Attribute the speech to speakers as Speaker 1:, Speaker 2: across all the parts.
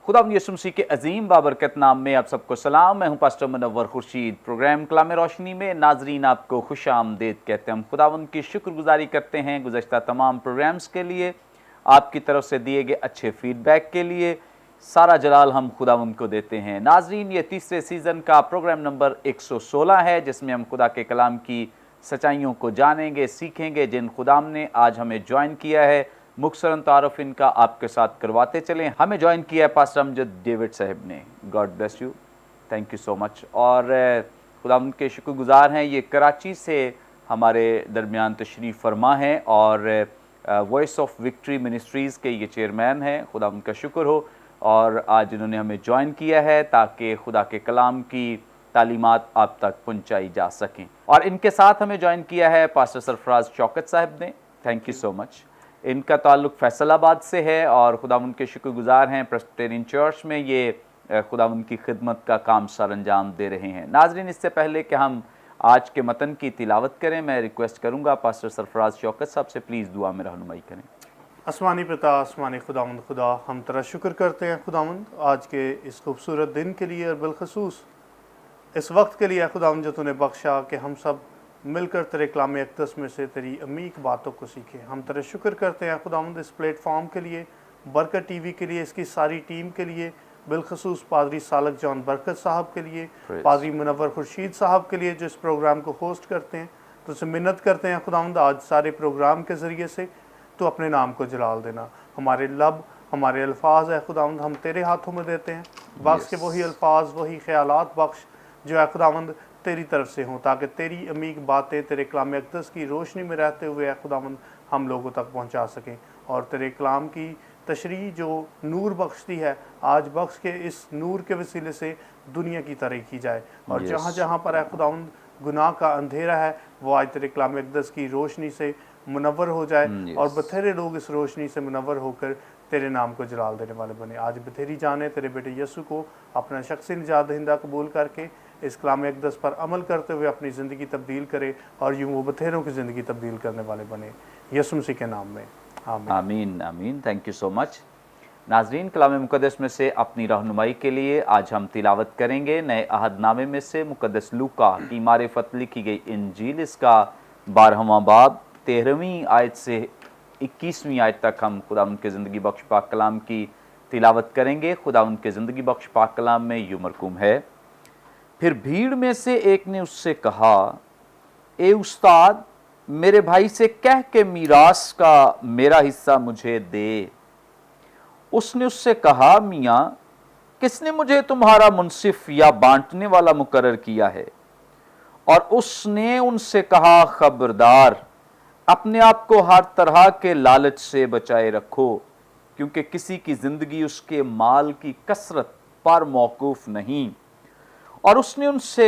Speaker 1: खुदा यीशु मसीह के अजीम बाबरकत नाम में आप सबको सलाम। मैं हूं पास्टर मुनव्वर खुर्शीद। प्रोग्राम कलाम रोशनी में नाजरीन आपको खुश आमदीद कहते हैं। हम खुदावंद की शुक्रगुजारी करते हैं गुज़श्ता तमाम प्रोग्राम्स के लिए, आपकी तरफ से दिए गए अच्छे फीडबैक के लिए। सारा जलाल हम खुदावंद को देते हैं। नाजरीन, ये तीसरे सीज़न का प्रोग्राम नंबर 116 है, जिसमें हम खुदा के कलाम की सच्चाइयों को जानेंगे, सीखेंगे। जिन खुदाम ने आज हमें ज्वाइन किया है, मुख्तसरन तारुफ इनका आपके साथ करवाते चलें। हमें ज्वाइन किया है पास्टर अमजद डेविड साहब ने। God bless you, thank you so much. और खुदावंद के शुक्रगुजार हैं, ये कराची से हमारे दरमियान तशरीफ़ फरमा हैं और वॉइस ऑफ विक्ट्री मिनिस्ट्रीज़ के ये चेयरमैन हैं। खुदावंद का शुक्र हो। और आज इन्होंने हमें ज्वाइन किया है ताकि खुदा के कलाम की तालीमात आप तक पहुँचाई जा सकें। और इनके साथ हमें ज्वाइन किया है पास्टर सरफराज शौकत साहब ने। Thank you so much. इनका ताल्लुक़ फैसलाबाद से है और खुदावंद के शुक्रगुजार हैं। प्रेस्बिटेरियन चर्च में ये खुदावंद की खिदमत का काम सर अंजाम दे रहे हैं। नाजरीन, इससे पहले कि हम आज के मतन की तिलावत करें, मैं रिक्वेस्ट करूंगा पास्टर सरफराज शौकत साहब से प्लीज़ दुआ में रहनुमाई करें।
Speaker 2: आसमानी पिता, आसमानी खुदावंद खुदा, हम तेरा शुक्र करते हैं खुदावंद आज के इस खूबसूरत दिन के लिए और बिलखसूस इस वक्त के लिए खुदावंद जो तूने बख्शा कि हम सब मिलकर तेरे कलाम अक़दस में से तेरी अमीक बातों को सीखें। हम तेरे शुक्र करते हैं खुदावंद इस प्लेटफॉर्म के लिए, बरकत टीवी के लिए, इसकी सारी टीम के लिए, बिलखसूस पादरी सालक जॉन बरकत साहब के लिए, पादरी मुनव्वर खुर्शीद साहब के लिए जो इस प्रोग्राम को होस्ट करते हैं। तो उससे मिन्नत करते हैं खुदावंद आज सारे प्रोग्राम के ज़रिए से तो अपने नाम को जलाल देना। हमारे लब, हमारे अल्फाज है खुदावंद हम तेरे हाथों में देते हैं। बख्श के वही अल्फाज, वही ख्यालात बख्श जो है खुदावंद तेरी तरफ से हों, ताकि तेरी अमीक बातें तेरे कलाम अक़दस की रोशनी में रहते हुए खुदावंद हम लोगों तक पहुंचा सकें। और तेरे कलाम की तशरीह जो नूर बख्शती है, आज बख्श के इस नूर के वसीले से दुनिया की तरह की जाए। और जहाँ जहाँ पर है खुदावंद गुनाह का अंधेरा है, वो आज तेरे कलाम अक़दस की रोशनी से मुनव्वर हो जाए और बथेरे लोग इस रोशनी से मुनव्वर होकर तेरे नाम को जलाल देने वाले बने। आज बथेरी जाने तेरे बेटे यीशु को अपना शख्सी निजात दहिंदा कबूल करके इस कलाम अक़दस पर अमल करते हुए अपनी ज़िंदगी तब्दील करे और यूँ वो बथेरों की ज़िंदगी तब्दील करने वाले बने, यीशु मसीह के नाम में, आमीन
Speaker 1: आमीन आमीन। Thank you so much. नाजरीन, कलाम मुक़द्दस में से अपनी रहनुमाई के लिए आज हम तिलावत करेंगे नए अहदनामे में से मुक़द्दस लूका की मारिफत लिखी गई इंजील, इसका 12वां बाब 13वीं आयत से 21वीं आयत तक हम खुदावंद के ज़िंदगी बख्श पाक कलाम की तिलावत करेंगे। खुदावंद के ज़िंदगी बख्श पाक कलाम में यूं मरकूम है। फिर भीड़ में से एक ने उससे कहा, ए उस्ताद, मेरे भाई से कह के मीरास का मेरा हिस्सा मुझे दे। उसने उससे कहा, मियाँ, किसने मुझे तुम्हारा मुंसिफ या बांटने वाला मुकर्रर किया है? और उसने उनसे कहा, खबरदार, अपने आप को हर तरह के लालच से बचाए रखो, क्योंकि किसी की जिंदगी उसके माल की कसरत पर मौकूफ नहीं। और उसने उनसे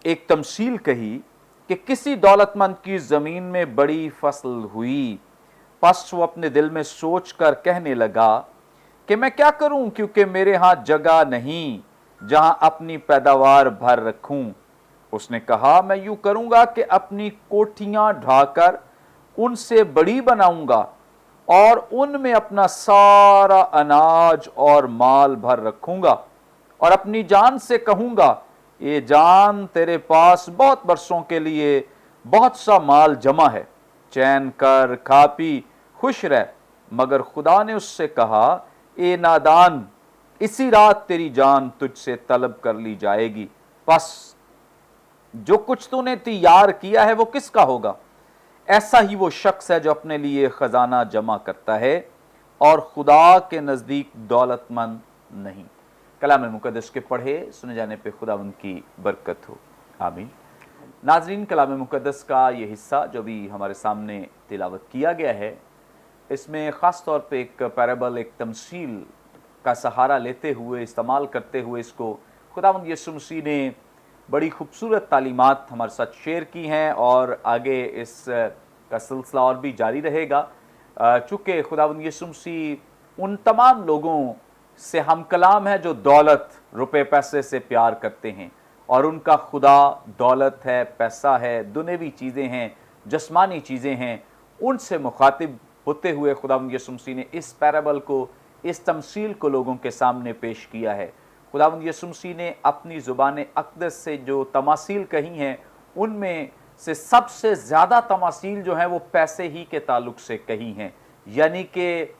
Speaker 1: एक तमसील कही कि किसी दौलतमंद की ज़मीन में बड़ी फसल हुई। पस वो अपने दिल में सोच कर कहने लगा कि मैं क्या करूं, क्योंकि मेरे यहाँ जगह नहीं जहां अपनी पैदावार भर रखूं। उसने कहा, मैं यूं करूंगा कि अपनी कोठियां ढाकर उनसे बड़ी बनाऊंगा और उनमें अपना सारा अनाज और माल भर रखूंगा और अपनी जान से कहूंगा, ये जान, तेरे पास बहुत बरसों के लिए बहुत सा माल जमा है, चैन कर, खा पी, खुश रह। मगर खुदा ने उससे कहा, ए नादान, इसी रात तेरी जान तुझसे तलब कर ली जाएगी। बस जो कुछ तूने तैयार किया है वो किसका होगा? ऐसा ही वो शख्स है जो अपने लिए खजाना जमा करता है और खुदा के नज़दीक दौलतमंद नहीं। कलाम मुक़द्दस के पढ़े सुने जाने पे खुदावंद की बरकत हो, आमीन। नाजरीन, कलाम मुक़द्दस का ये हिस्सा जो भी हमारे सामने तिलावत किया गया है, इसमें ख़ास तौर पे एक पैराबल, एक तमसील का सहारा लेते हुए, इस्तेमाल करते हुए इसको खुदावंद यीशु मसीह ने बड़ी खूबसूरत तालीमात हमारे साथ शेयर की हैं और आगे इस का सिलसिला और भी जारी रहेगा। चूँकि खुदावंद यीशु मसीह उन तमाम लोगों से हम कलाम है जो दौलत, रुपए पैसे से प्यार करते हैं और उनका खुदा दौलत है, पैसा है, दुनियावी चीज़ें हैं, जस्मानी चीज़ें हैं। उनसे मुखातिब होते हुए खुदावंद यीशु मसीह ने इस पैराबल को इस तमसील को लोगों के सामने पेश किया है। खुदावंद यीशु मसीह ने अपनी ज़ुबान अक़दस से जो तमासील कही हैं, उनमें से सबसे ज़्यादा तमासील जो हैं वो पैसे ही के ताल्लुक से कही हैं, यानी कि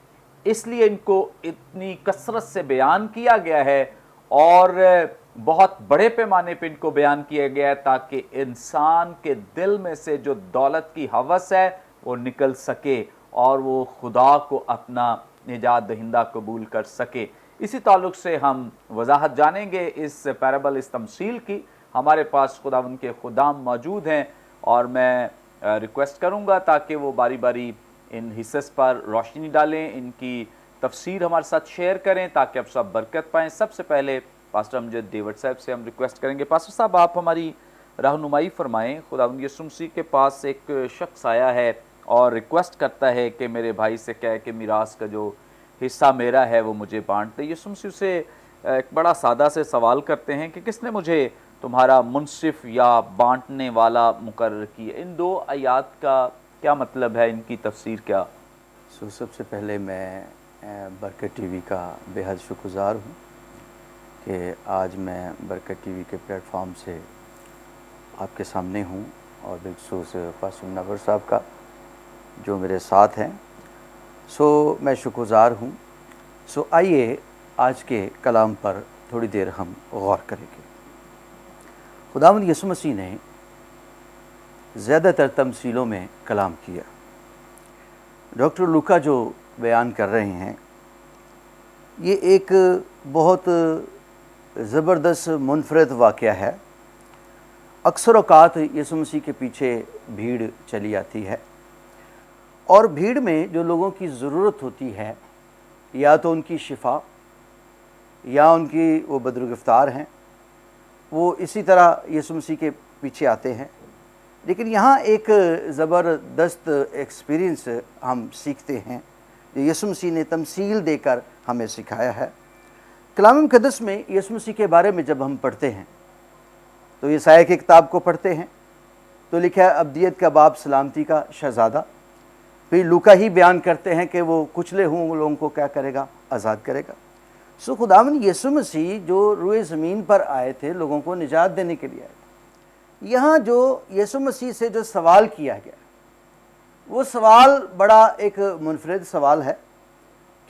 Speaker 1: इसलिए इनको इतनी कसरत से बयान किया गया है और बहुत बड़े पैमाने पर इनको बयान किया गया है ताकि इंसान के दिल में से जो दौलत की हवस है वो निकल सके और वो खुदा को अपना निजात दहिंदा कबूल कर सके। इसी ताल्लुक से हम वजाहत जानेंगे इस पैराबल, इस तमसील की। हमारे पास खुदावंद के खुदाम मौजूद हैं और मैं रिक्वेस्ट करूंगा ताकि वो बारी बारी इन हिस्सेस पर रोशनी डालें, इनकी तफसीर हमारे साथ शेयर करें ताकि आप सब बरकत पाएँ। सबसे पहले पास्टर अमजद डेविड साहब से हम रिक्वेस्ट करेंगे, पास्टर साहब आप हमारी रहनुमाई फरमाएँ। खुदावंद यीशु मसीह के पास एक शख्स आया है और रिक्वेस्ट करता है कि मेरे भाई से कहे कि मीरास का जो हिस्सा मेरा है वो मुझे बांट दे। यीशु मसीह से एक बड़ा सादा से सवाल करते हैं कि किसने मुझे तुम्हारा मुनसिफ या बांटने वाला मुकर्रर किया। इन दो आयात का क्या मतलब है, इनकी तफसीर क्या?
Speaker 3: सबसे पहले मैं बरकत टीवी का बेहद शुक्रगुज़ार हूँ कि आज मैं बरकत टीवी के प्लेटफॉर्म से आपके सामने हूँ और बिलखसूस क़ासिम नवर साहब का जो मेरे साथ हैं। मैं शुक्रगुज़ार हूँ। आइए आज के कलाम पर थोड़ी देर हम गौर करेंगे। खुदावंद यीशु मसीह ने ज़्यादातर तमसीलों में कलाम किया। डॉक्टर लूका जो बयान कर रहे हैं ये एक बहुत ज़बरदस्त मुनफरद वाक़या है। अक्सर औक़ात यीशु मसीह के पीछे भीड़ चली आती है और भीड़ में जो लोगों की ज़रूरत होती है, या तो उनकी शिफा या उनकी वो बदरगिफ्तार हैं, वो इसी तरह यीशु मसीह के पीछे आते हैं। लेकिन यहाँ एक ज़बरदस्त एक्सपीरियंस हम सीखते हैं जो यीशु मसीह ने तमसील देकर हमें सिखाया है। कलाम मुक़द्दस में यीशु मसीह के बारे में जब हम पढ़ते हैं तो यशायाह की किताब को पढ़ते हैं तो लिखा है अब्दियत का बाप सलामती का शहज़ादा। फिर लूका ही बयान करते हैं कि वो कुचले हुए लोगों को क्या करेगा, आज़ाद करेगा। खुदावंद यीशु मसीह जो रूए ज़मीन पर आए थे लोगों को निजात देने के लिए आए थे। यहाँ जो यीशु मसीह से जो सवाल किया गया वो सवाल बड़ा एक मुनफरद सवाल है,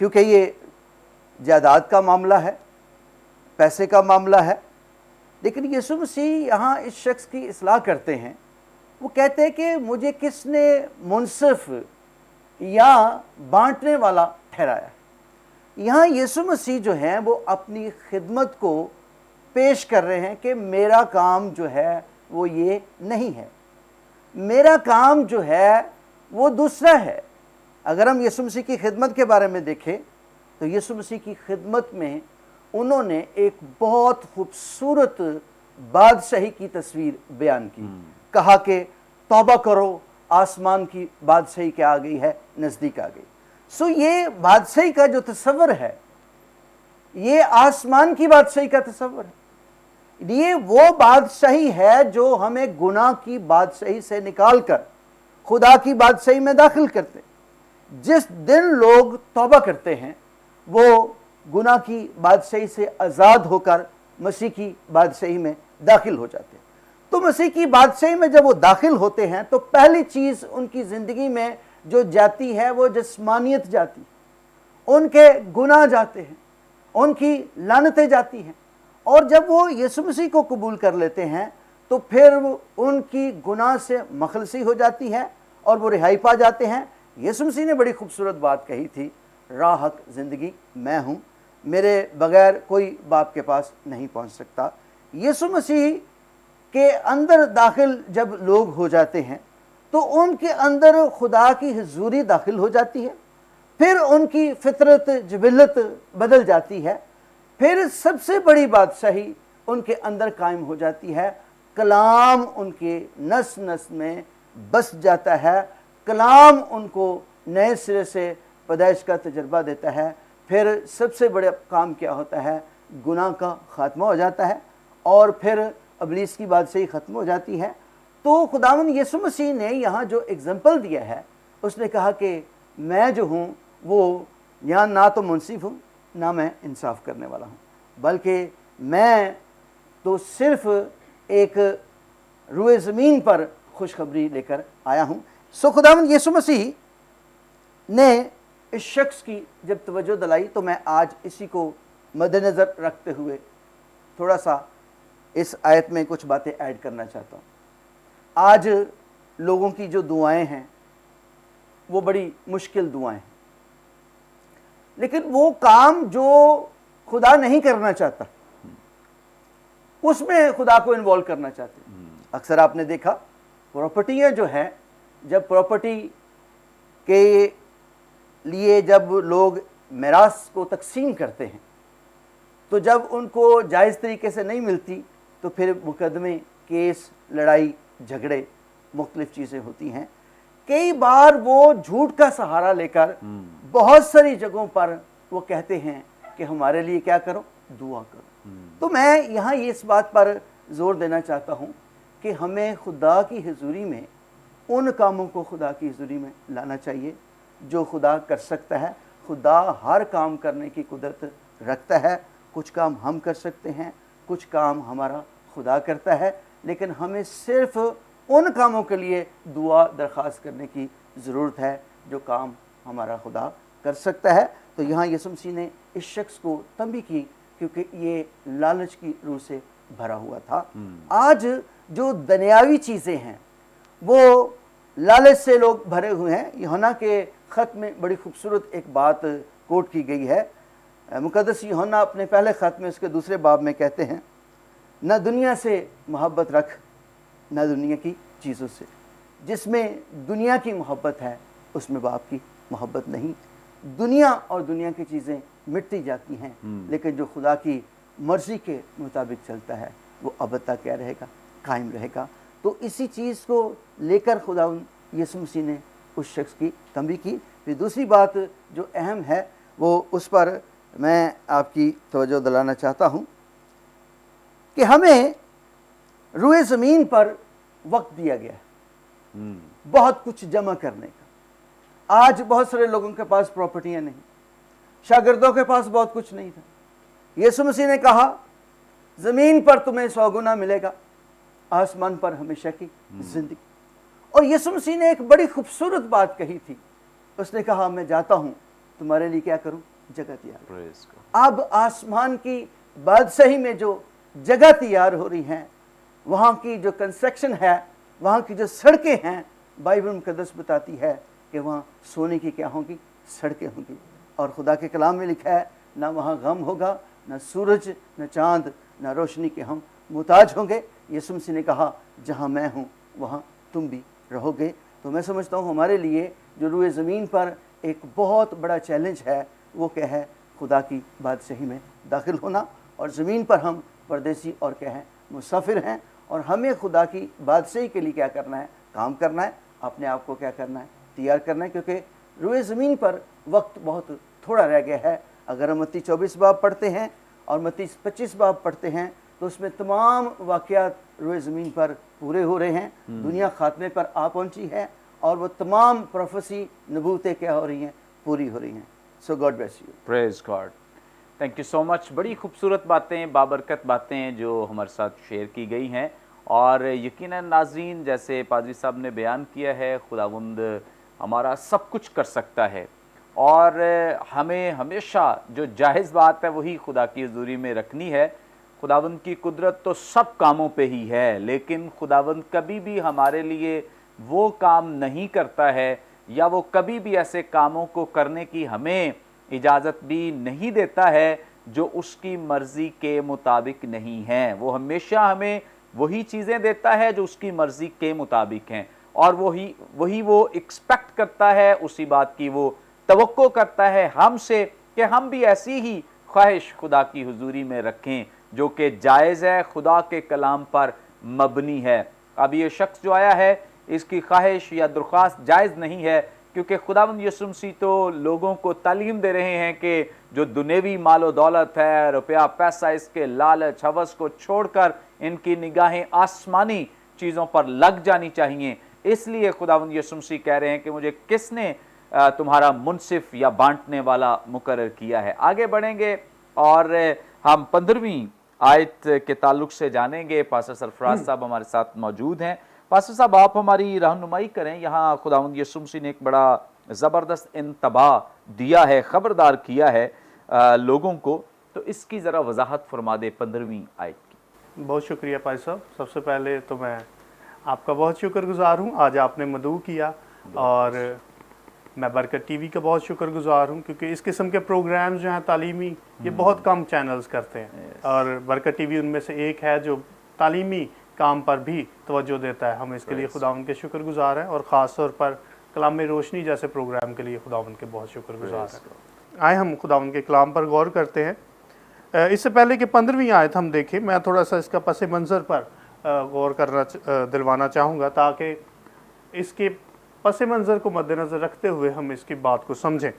Speaker 3: क्योंकि ये जायदाद का मामला है, पैसे का मामला है। लेकिन यीशु मसीह यहाँ इस शख्स की इस्लाह करते हैं। वो कहते हैं कि मुझे किसने मुनसिफ या बांटने वाला ठहराया है। यहाँ यीशु मसीह जो हैं वो अपनी खिदमत को पेश कर रहे हैं कि मेरा काम जो है वो ये नहीं है, मेरा काम जो है वो दूसरा है। अगर हम यीशु मसीह की खिदमत के बारे में देखें तो यीशु मसीह की खिदमत में उन्होंने एक बहुत खूबसूरत बादशाही की तस्वीर बयान की। कहा कि तौबा करो, आसमान की बादशाही क्या आ गई है, नज़दीक आ गई। ये बादशाही का जो तस्वर है ये आसमान की बादशाही का तस्वर है। ये वो बादशाही है जो हमें गुनाह की बादशाही से निकाल कर खुदा की बादशाही में दाखिल करते हैं। जिस दिन लोग तौबा करते हैं वो गुनाह की बादशाही से आज़ाद होकर मसीह की बादशाही में दाखिल हो जाते हैं। तो मसीह की बादशाही में जब वो दाखिल होते हैं तो पहली चीज़ उनकी ज़िंदगी में जो जाती है वो जिस्मानियत जाती, उनके गुनाह जाते हैं, उनकी लानतें जाती हैं। और जब वो यीशु मसीह को कबूल कर लेते हैं तो फिर उनकी गुनाह से मखलसी हो जाती है और वो रिहाई पा जाते हैं। यीशु मसीह ने बड़ी खूबसूरत बात कही थी, राह हक ज़िंदगी मैं हूँ, मेरे बगैर कोई बाप के पास नहीं पहुँच सकता। यीशु मसीह के अंदर दाखिल जब लोग हो जाते हैं तो उनके अंदर खुदा की हुजूरी दाखिल हो जाती है, फिर उनकी फितरत जबिलत बदल जाती है, फिर सबसे बड़ी बादशाही उनके अंदर कायम हो जाती है। कलाम उनके नस नस में बस जाता है, कलाम उनको नए सिरे से पैदाइश का तजर्बा देता है। फिर सबसे बड़ा काम क्या होता है, गुनाह का ख़ात्मा हो जाता है और फिर अबलीस की बादशाही ख़त्म हो जाती है। तो खुदावंद यीशु मसीह ने यहाँ जो एग्जाम्पल दिया है उसने कहा कि मैं जो हूँ वो यहाँ ना तो मुंसिफ हूँ ना मैं इंसाफ करने वाला हूँ, बल्कि मैं तो सिर्फ एक रूए ज़मीन पर खुशखबरी लेकर आया हूँ। सो खुदावंद यीशु मसीह ने इस शख्स की जब तवज्जो दिलाई तो मैं आज इसी को मद्देनज़र रखते हुए थोड़ा सा इस आयत में कुछ बातें ऐड करना चाहता हूँ। आज लोगों की जो दुआएं हैं वो बड़ी मुश्किल दुआएं हैं, लेकिन वो काम जो खुदा नहीं करना चाहता उसमें खुदा को इन्वॉल्व करना चाहते हैं। अक्सर आपने देखा प्रॉपर्टियां जो हैं, जब प्रॉपर्टी के लिए जब लोग मिरास को तकसीम करते हैं तो जब उनको जायज़ तरीके से नहीं मिलती तो फिर मुकदमे, केस, लड़ाई झगड़े, मुख्तलिफ चीज़ें होती हैं। कई बार वो झूठ का सहारा लेकर बहुत सारी जगहों पर वो कहते हैं कि हमारे लिए क्या करो, दुआ करो। तो मैं यहाँ ये इस बात पर जोर देना चाहता हूँ कि हमें खुदा की हुजूरी में उन कामों को खुदा की हुजूरी में लाना चाहिए जो खुदा कर सकता है। खुदा हर काम करने की कुदरत रखता है। कुछ काम हम कर सकते हैं, कुछ काम हमारा खुदा करता है, लेकिन हमें सिर्फ उन कामों के लिए दुआ दरख्वास्त करने की ज़रूरत है जो काम हमारा खुदा कर सकता है। तो यहाँ यीशु मसीह ने इस शख्स को तंबीह की क्योंकि ये लालच की रूह से भरा हुआ था। आज जो दुनियावी चीज़ें हैं वो लालच से लोग भरे हुए हैं। यूहन्ना के ख़त में बड़ी खूबसूरत एक बात कोट की गई है। मुक़द्दस यूहन्ना अपने पहले ख़त में उसके दूसरे बाब में कहते हैं, न दुनिया से मोहब्बत रख न दुनिया की चीज़ों से। जिसमें दुनिया की मोहब्बत है उसमें बाप की मोहब्बत नहीं। दुनिया और दुनिया की चीज़ें मिटती जाती हैं, लेकिन जो खुदा की मर्ज़ी के मुताबिक चलता है वो अब तक क्या रहेगा, कायम रहेगा। तो इसी चीज़ को लेकर खुदा यीशु मसीह ने उस शख्स की तंबीह की। फिर दूसरी बात जो अहम है वो उस पर मैं आपकी तवज्जो दिलाना चाहता हूँ कि हमें रूए ज़मीन पर वक्त दिया गया है बहुत कुछ जमा करने का। आज बहुत सारे लोगों के पास प्रॉपर्टियां नहीं, शागिर्दों के पास बहुत कुछ नहीं था। यीशु मसीह ने कहा ज़मीन पर तुम्हें 100 गुना मिलेगा, आसमान पर हमेशा की जिंदगी। और यीशु मसीह ने एक बड़ी खूबसूरत बात कही थी। उसने कहा मैं जाता हूँ तुम्हारे लिए क्या करूँ, जगह तैयार। अब आसमान की बादशाही में जो जगह तैयार हो रही हैं, वहाँ की जो कंस्ट्रक्शन है, वहाँ की जो सड़कें हैं, बाइबल मुकद्दस बताती है कि वहाँ सोने की क्या होंगी, सड़कें होंगी। और खुदा के कलाम में लिखा है ना वहाँ गम होगा, ना सूरज, ना चांद, ना रोशनी के हम मुताज होंगे। यीशु मसीह ने कहा जहाँ मैं हूँ वहाँ तुम भी रहोगे। तो मैं समझता हूँ हमारे लिए जो रूए ज़मीन पर एक बहुत बड़ा चैलेंज है वो क्या है, खुदा की बादशाही में दाखिल होना। और ज़मीन पर हम परदेसी और क्या है, मुसाफिर हैं। और हमें खुदा की बादशाही के लिए क्या करना है, काम करना है, अपने आप को क्या करना है, तैयार करना है, क्योंकि रूए ज़मीन पर वक्त बहुत थोड़ा रह गया है। अगर हम मत्ती 24 बाब पढ़ते हैं और मत्ती 25 बाब पढ़ते हैं तो उसमें तमाम वाक़यात रूए ज़मीन पर पूरे हो रहे हैं। दुनिया खात्मे पर आ पहुंची है और वो तमाम प्रोफेसी नबूतें क्या हो रही हैं, पूरी हो रही हैं। So God bless you.
Speaker 1: Praise God, thank you so much. बड़ी खूबसूरत बातें, बाबरकत बातें जो हमारे साथ शेयर की गई हैं। और यकीनन नाज़रीन, जैसे पादरी साहब ने बयान किया है, खुदावंद हमारा सब कुछ कर सकता है और हमें हमेशा जो जायज़ बात है वही खुदा की हुज़ूरी में रखनी है। खुदावंद की कुदरत तो सब कामों पे ही है, लेकिन खुदावंद कभी भी हमारे लिए वो काम नहीं करता है या वो कभी भी ऐसे कामों को करने की हमें इजाज़त भी नहीं देता है जो उसकी मर्ज़ी के मुताबिक नहीं हैं। वो हमेशा हमें वही चीज़ें देता है जो उसकी मर्ज़ी के मुताबिक हैं और वही वो एक्सपेक्ट करता है, उसी बात की वो तवक्को करता है हमसे कि हम भी ऐसी ही ख्वाहिश खुदा की हुजूरी में रखें जो कि जायज़ है, खुदा के कलाम पर मबनी है। अब ये शख्स जो आया है इसकी ख्वाहिश या दरख्वास्त जायज़ नहीं है, क्योंकि खुदावंद यीशु मसीह तो लोगों को तालीम दे रहे हैं कि जो दुनियावी मालो दौलत है, रुपया पैसा, इसके लालच हवस को छोड़कर इनकी निगाहें आसमानी चीज़ों पर लग जानी चाहिए। इसलिए खुदावंद यीशु मसीह कह रहे हैं कि मुझे किसने तुम्हारा मुनसिफ या बांटने वाला मुकर्रर किया है। आगे बढ़ेंगे और हम 15वीं आयत के ताल्लुक से जानेंगे। पास्टर सरफराज साहब हमारे साथ मौजूद हैं। पास्टर साहब, आप हमारी रहनुमाई करें। यहाँ खुदावंद यीशु मसीह ने एक बड़ा ज़बरदस्त इंतबाह दिया है, ख़बरदार किया है लोगों को, तो इसकी ज़रा वजाहत फरमा दे 15वीं आयत की।
Speaker 2: बहुत शुक्रिया भाई साहब। सबसे पहले तो मैं आपका बहुत शुक्रगुजार हूँ, आज आपने मदऊ किया, और मैं बरकत टीवी का बहुत शुक्रगुजार हूँ, क्योंकि इस किस्म के प्रोग्राम्स जो हैं तालीमी, ये बहुत कम चैनल्स करते हैं, और बरकत टीवी उनमें से एक है जो तालीमी काम पर भी तवज्जो देता है। हम इसके लिए खुदावंद के शुक्रगुजार हैं, और ख़ास तौर पर कलाम रोशनी जैसे प्रोग्राम के लिए खुदावंद के बहुत शुक्रगुजार हैं। आए हम खुदावंद के कलाम पर गौर करते हैं। इससे पहले कि 15वीं आयत हम देखें, मैं थोड़ा सा इसका पस मंज़र पर गौर करना दिलवाना चाहूँगा, ताकि इसके पस मंज़र को मद्देनज़र रखते हुए हम इसकी बात को समझें।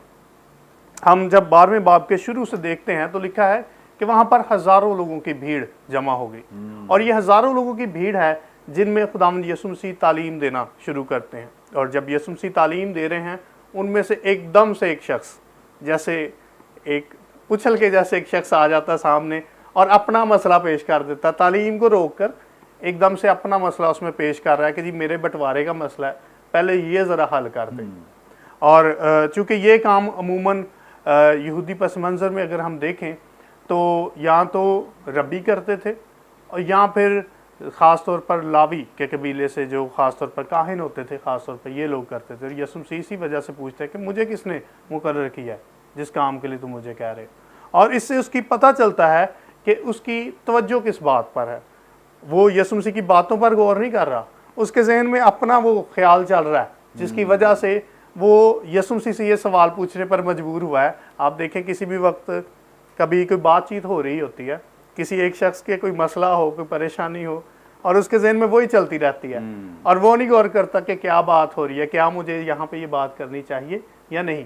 Speaker 2: हम जब 12वें बाब के शुरू से देखते हैं तो लिखा है कि वहाँ पर हज़ारों लोगों की भीड़ जमा हो गई, और ये हज़ारों लोगों की भीड़ है जिनमें खुदावंद यीशु मसीह तालीम देना शुरू करते हैं। और जब यीशु मसीह तालीम दे रहे हैं, उनमें से एकदम से एक शख्स, जैसे एक उछल के जैसे एक शख्स आ जाता सामने और अपना मसला पेश कर देता, तालीम को रोक कर एकदम से अपना मसला उसमें पेश कर रहा है कि जी मेरे बंटवारे का मसला है, पहले ये ज़रा हल कर दें। और चूँकि ये काम अमूमन यहूदी पस मंज़र में अगर हम देखें तो या तो रब्बी करते थे, और या फिर ख़ास तौर पर लावी के कबीले से जो ख़ास तौर पर काहिन होते थे, ख़ास तौर पर ये लोग करते थे। और यीशु मसीह इसी वजह से पूछते हैं कि मुझे किसने मुकर्रर किया है जिस काम के लिए तुम मुझे कह रहे हो। और इससे उसकी पता चलता है कि उसकी तवज्जो किस बात पर है। वो यीशु मसीह की बातों पर गौर नहीं कर रहा, उसके जहन में अपना वो ख्याल चल रहा है, जिसकी वजह से वो यीशु मसीह से ये सवाल पूछने पर मजबूर हुआ है। आप देखें, किसी भी वक्त कभी कोई बातचीत हो रही होती है, किसी एक शख्स के कोई मसला हो, कोई परेशानी हो, और उसके जहन में वही चलती रहती है, और वो नहीं गौर करता कि क्या बात हो रही है, क्या मुझे यहाँ पे ये बात करनी चाहिए या नहीं।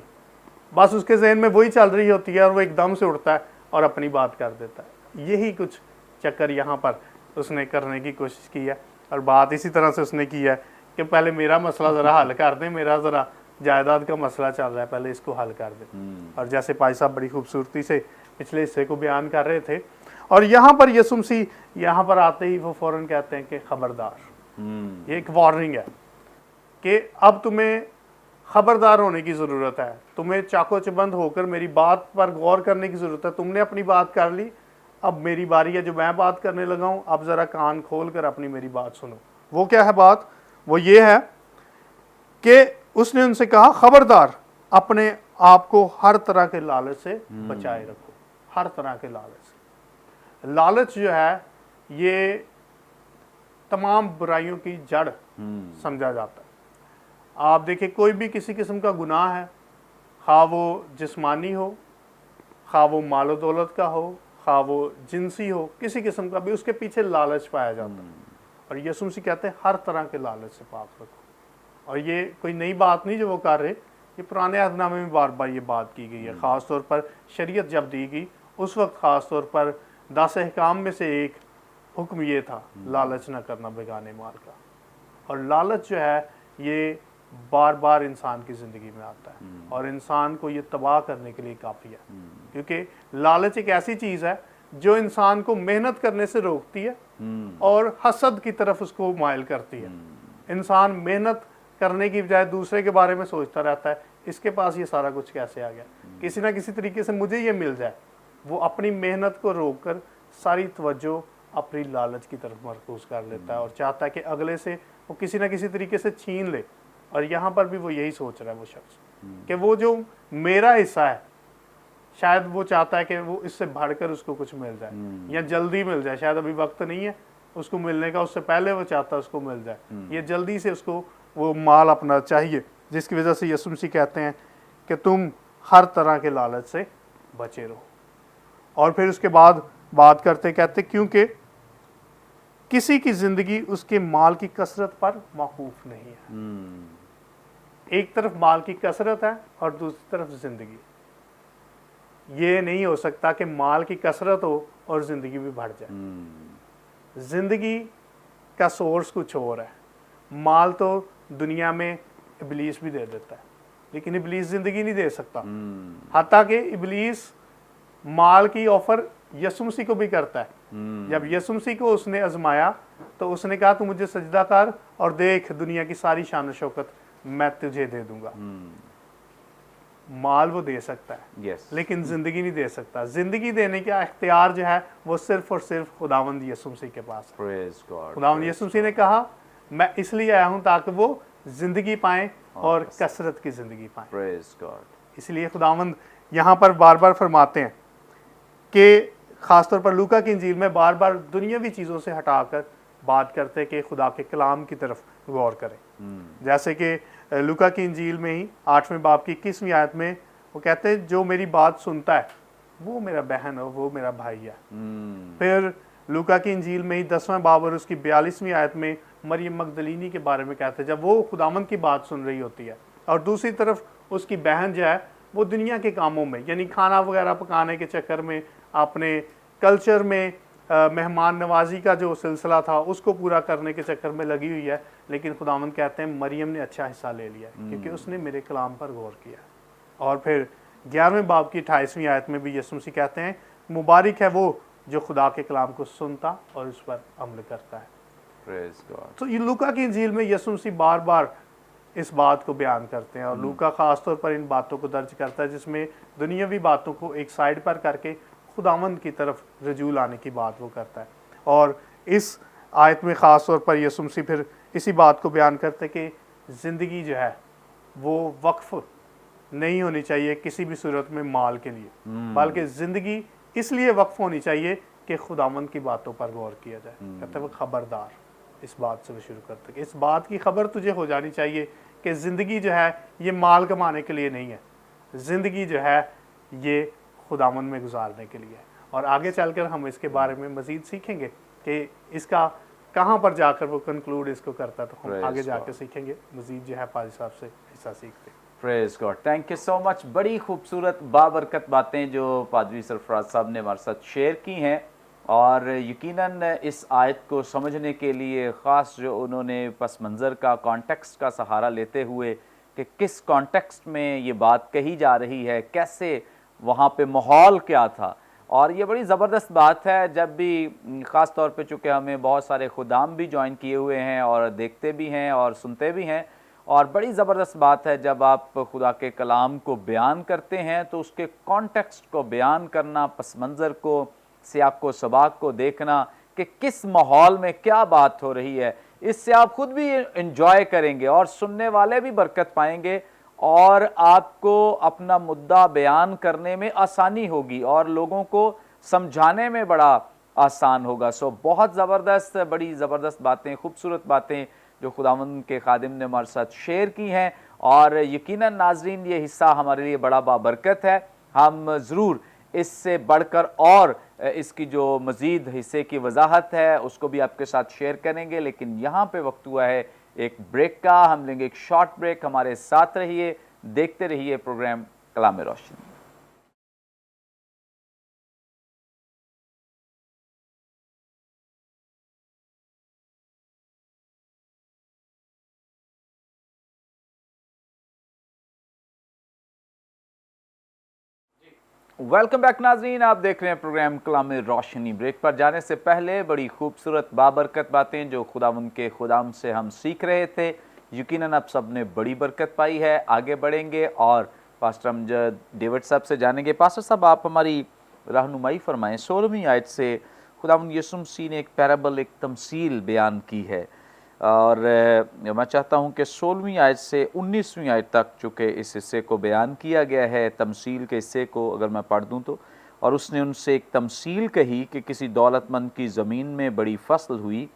Speaker 2: बस उसके जहन में वही चल रही होती है, और वो एकदम से उठता है और अपनी बात कर देता है। यही कुछ चक्कर यहाँ पर उसने करने की कोशिश की है, और बात इसी तरह से उसने की है कि पहले मेरा मसला ज़रा हल कर दें, मेरा ज़रा जायदाद का मसला चल रहा है, पहले इसको हल कर दें। और जैसे भाई साहब बड़ी खूबसूरती से पिछले हिस्से को बयान कर रहे थे, और यहाँ पर यीशु मसीह यहाँ पर आते ही वो फ़ौरन कहते हैं कि खबरदार। ये एक वार्निंग है कि अब तुम्हें खबरदार होने की ज़रूरत है, तुम्हें चाको चबंद होकर मेरी बात पर गौर करने की ज़रूरत है। तुमने अपनी बात कर ली, अब मेरी बारी है जो मैं बात करने लगा हूँ, अब ज़रा कान खोल कर अपनी मेरी बात सुनो। वो क्या है बात? वो ये है कि उसने उनसे कहा, खबरदार, अपने आप को हर तरह के लालच से बचाए रखो। हर तरह के लालच से। लालच जो है ये तमाम बुराइयों की जड़ समझा जाता है। आप देखिए, कोई भी किसी किस्म का गुनाह है, खा वो जिस्मानी हो, खा वो मालो दौलत का हो, खा वो जिनसी हो, किसी किस्म का भी, उसके पीछे लालच पाया जाता है। और यीशु मसीह कहते हैं हर तरह के लालच से पाक रखो। और ये कोई नई बात नहीं जो वो कर रहे, ये पुराने अहदनामे में बार बार ये बात की गई है। ख़ास तौर पर शरीयत जब दी गई उस वक्त ख़ास तौर पर 10 अहकाम में से एक हुक्म ये था, लालच न करना बेगाने माल का। और लालच जो है ये बार बार इंसान की ज़िंदगी में आता है, और इंसान को ये तबाह करने के लिए काफ़ी है। क्योंकि लालच एक ऐसी चीज़ है जो इंसान को मेहनत करने से रोकती है और हसद की तरफ उसको माइल करती है। इंसान मेहनत करने की बजाय दूसरे के बारे में सोचता रहता है, इसके पास ये सारा कुछ कैसे आ गया, किसी ना किसी तरीके से मुझे ये मिल जाए। वो अपनी मेहनत को रोक कर सारी तवज्जो अपनी लालच की तरफ मरकूज कर लेता है, और चाहता है कि अगले से वो किसी ना किसी तरीके से छीन ले। और यहाँ पर भी वो यही सोच रहा है वो शख्स, कि वो जो मेरा हिस्सा है, शायद वो चाहता है कि वो इससे बढ़कर उसको कुछ मिल जाए, या जल्दी मिल जाए। शायद अभी वक्त नहीं है उसको मिलने का, उससे पहले वो चाहता है उसको मिल जाए, ये जल्दी से उसको वो माल अपना चाहिए। जिसकी वजह से यीशु मसीह कहते हैं कि तुम हर तरह के लालच से बचे रहो। और फिर उसके बाद बात करते कहते, क्योंकि किसी की ज़िंदगी उसके माल की कसरत पर मौकूफ नहीं है। एक तरफ माल की कसरत है और दूसरी तरफ ज़िंदगी। ये नहीं हो सकता कि माल की कसरत हो और ज़िंदगी भी बढ़ जाए। ज़िंदगी का सोर्स कुछ और है। माल तो दुनिया में इब्लीस भी दे देता है, लेकिन इबलीस ज़िंदगी नहीं दे सकता। हत्ता कि इबलीस माल की ऑफ़र यसु मसीह को भी करता है। जब यसु मसीह को उसने आजमाया तो उसने कहा तू मुझे सजदा कर और देख दुनिया की सारी शान शौकत मैं तुझे दे दूंगा। माल वो दे सकता है
Speaker 1: Yes.
Speaker 2: लेकिन ज़िंदगी नहीं दे सकता। ज़िंदगी देने का इख्तियार जो है वो सिर्फ और सिर्फ खुदावंद यसु मसीह के पास है।
Speaker 1: Praise God.
Speaker 2: खुदावंद
Speaker 1: Praise
Speaker 2: यसु मसीह ने कहा मैं इसलिए आया हूँ ताकि वो ज़िंदगी पाएं और
Speaker 1: कसरत।
Speaker 2: कसरत की ज़िंदगी पाएं।
Speaker 1: Praise God.
Speaker 2: इसलिए खुदावंद यहाँ पर बार बार फरमाते हैं कि ख़ासतौर पर लूका की इंजील में बार बार दुनियावी चीज़ों से हटाकर बात करते हैं कि खुदा के कलाम की तरफ गौर करें। जैसे कि लूका की इंजील में ही 8वें बाब की 21वीं आयत में वो कहते हैं जो मेरी बात सुनता है वो मेरा बहन है, वो मेरा भाई है। फिर लूका की इंजील में ही 10वां बाब और उसकी 42वीं आयत में मरियम मगदलीनी के बारे में कहते हैं जब वो खुदावंद की बात सुन रही होती है और दूसरी तरफ उसकी बहन जो है वो दुनिया के कामों में यानी खाना वगैरह पकाने के चक्कर में अपने कल्चर में मेहमान नवाजी का जो सिलसिला था उसको पूरा करने के चक्कर में लगी हुई है। लेकिन खुदावंद कहते हैं मरियम ने अच्छा हिस्सा ले लिया क्योंकि उसने मेरे कलाम पर गौर किया। और फिर 11वें बाब की 28वीं आयत में भी यसु मसीह कहते हैं मुबारक है वो जो खुदा के कलाम को सुनता और उस पर अमल करता है।
Speaker 1: Praise God.
Speaker 2: तो ये लूका की इंजील में यसु मसीह बार बार इस बात को बयान करते हैं और लूका ख़ास तौर पर इन बातों को दर्ज करता है जिसमें दुनियावी बातों को एक साइड पर करके खुदावंद की तरफ रजू लाने की बात वो करता है। और इस आयत में ख़ास तौर पर यसु मसीह फिर इसी बात को बयान करते हैं कि ज़िंदगी जो है वो वक्फ नहीं होनी चाहिए किसी भी सूरत में माल के लिए, बल्कि ज़िंदगी इसलिए वक्फ होनी चाहिए कि खुदावंद की बातों पर गौर किया जाए। कहते हैं वो खबरदार, इस बात से वो शुरू करते हैं कि इस बात की खबर तुझे हो जानी चाहिए कि ज़िंदगी जो है ये माल कमाने के लिए नहीं है, ज़िंदगी जो है ये खुदावंद में गुजारने के लिए है। और आगे चलकर हम इसके बारे में मज़ीद सीखेंगे कि इसका कहाँ पर जाकर वो कंक्लूड इसको करता है। तो हम
Speaker 1: Praise
Speaker 2: आगे जाकर
Speaker 1: God.
Speaker 2: सीखेंगे मज़ीद जो है पाजी साहब से हिस्सा सीखते हैं।
Speaker 1: Praise God, thank you so much. बड़ी खूबसूरत बाबरकत बातें जो पादरी सरफराज साहब ने हमारे साथ शेयर की हैं और यकीनन इस आयत को समझने के लिए ख़ास जो उन्होंने पस मंज़र का कॉन्टेक्स्ट का सहारा लेते हुए कि किस कॉन्टेक्स्ट में ये बात कही जा रही है, कैसे वहाँ पे माहौल क्या था। और ये बड़ी ज़बरदस्त बात है जब भी ख़ास तौर पे चूँकि हमें बहुत सारे खुदाम भी ज्वाइन किए हुए हैं और देखते भी हैं और सुनते भी हैं, और बड़ी ज़बरदस्त बात है जब आप खुदा के कलाम को बयान करते हैं तो उसके कॉन्टेक्स्ट को बयान करना, पस मंज़र को, सियाक व सबाक को देखना कि किस माहौल में क्या बात हो रही है। इससे आप खुद भी इंजॉय करेंगे और सुनने वाले भी बरकत पाएंगे और आपको अपना मुद्दा बयान करने में आसानी होगी और लोगों को समझाने में बड़ा आसान होगा। सो बहुत ज़बरदस्त, बड़ी ज़बरदस्त बातें, खूबसूरत बातें जो खुदावंद के खादिम ने हमारे साथ शेयर की हैं और यकीनन नाजरीन ये हिस्सा हमारे लिए बड़ा बाबरकत है। हम ज़रूर इससे बढ़कर और इसकी जो मज़ीद हिस्से की वजाहत है उसको भी आपके साथ शेयर करेंगे, लेकिन यहाँ पे वक्त हुआ है एक ब्रेक का। हम लेंगे एक शॉर्ट ब्रेक। हमारे साथ रहिए, देखते रहिए प्रोग्राम कलाम रोशनी। वेलकम बैक नाजरीन, आप देख रहे हैं प्रोग्राम कलाम रोशनी। ब्रेक पर जाने से पहले बड़ी खूबसूरत बाबरकत बातें जो खुदावंद के खुदाम से हम सीख रहे थे, यकीनन आप सब ने बड़ी बरकत पाई है। आगे बढ़ेंगे और पास्टर अमजद डेविड साहब से जानेंगे। पास्टर साहब, आप हमारी रहनुमाई फरमाएं। 16वीं आयत से खुदावंद यीशु मसीह ने एक पैराबल, एक तमसील बयान की है और मैं चाहता हूं कि 16वीं आयत से 19वीं आयत तक चूँकि इस हिस्से को बयान किया गया है, तमसील के हिस्से को अगर मैं पढ़ दूं तो। और उसने उनसे एक तमसील कही कि किसी दौलतमंद की ज़मीन में बड़ी फसल हुई।